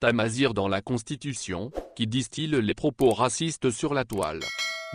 Tamazir dans la Constitution, qui distille les propos racistes sur la toile.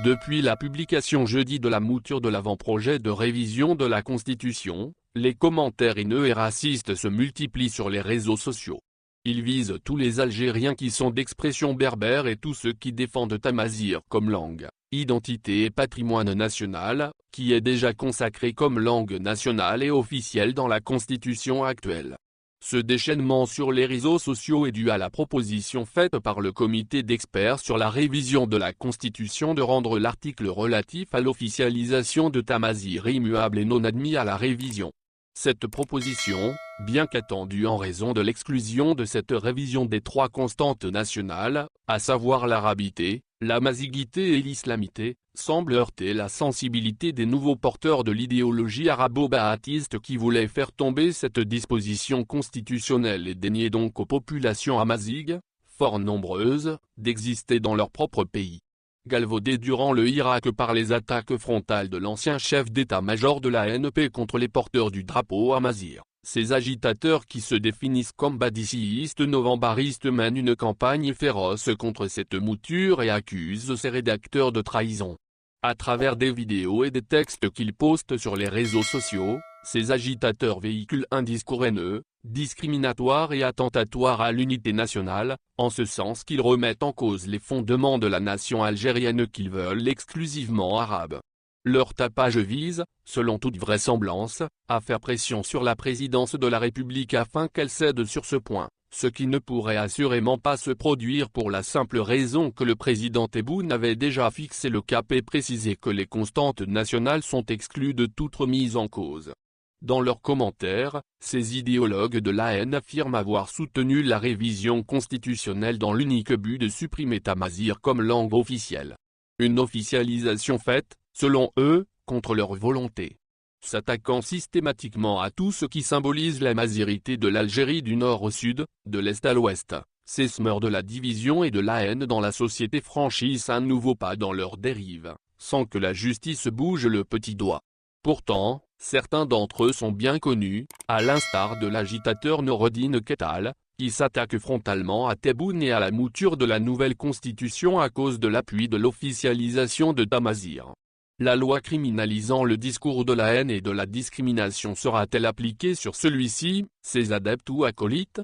Depuis la publication jeudi de la mouture de l'avant-projet de révision de la Constitution, les commentaires haineux et racistes se multiplient sur les réseaux sociaux. Ils visent tous les Algériens qui sont d'expression berbère et tous ceux qui défendent Tamazir comme langue, identité et patrimoine national, qui est déjà consacré comme langue nationale et officielle dans la Constitution actuelle. Ce déchaînement sur les réseaux sociaux est dû à la proposition faite par le comité d'experts sur la révision de la Constitution de rendre l'article relatif à l'officialisation de Tamazir immuable et non admis à la révision. Cette proposition, bien qu'attendue en raison de l'exclusion de cette révision des trois constantes nationales, à savoir l'arabité, l'amaziguité et l'islamité, semble heurter la sensibilité des nouveaux porteurs de l'idéologie arabo-baathiste qui voulaient faire tomber cette disposition constitutionnelle et dénier donc aux populations amazighes, fort nombreuses, d'exister dans leur propre pays. Galvaudé durant le Irak par les attaques frontales de l'ancien chef d'état-major de la NP contre les porteurs du drapeau amazigh, ces agitateurs qui se définissent comme badisséistes novembaristes mènent une campagne féroce contre cette mouture et accusent ses rédacteurs de trahison. À travers des vidéos et des textes qu'ils postent sur les réseaux sociaux, ces agitateurs véhiculent un discours haineux, discriminatoire et attentatoire à l'unité nationale, en ce sens qu'ils remettent en cause les fondements de la nation algérienne qu'ils veulent exclusivement arabe. Leur tapage vise, selon toute vraisemblance, à faire pression sur la présidence de la République afin qu'elle cède sur ce point, ce qui ne pourrait assurément pas se produire pour la simple raison que le président Tebboune avait déjà fixé le cap et précisé que les constantes nationales sont exclues de toute remise en cause. Dans leurs commentaires, ces idéologues de la haine affirment avoir soutenu la révision constitutionnelle dans l'unique but de supprimer Tamazir comme langue officielle. Une officialisation faite, selon eux, contre leur volonté. S'attaquant systématiquement à tout ce qui symbolise l'amazirité de l'Algérie du nord au sud, de l'est à l'ouest, ces semeurs de la division et de la haine dans la société franchissent un nouveau pas dans leur dérive, sans que la justice bouge le petit doigt. Pourtant, certains d'entre eux sont bien connus, à l'instar de l'agitateur Noureddine Kettal, qui s'attaque frontalement à Tebboune et à la mouture de la nouvelle constitution à cause de l'appui de l'officialisation de Tamazir. La loi criminalisant le discours de la haine et de la discrimination sera-t-elle appliquée sur celui-ci, ses adeptes ou acolytes?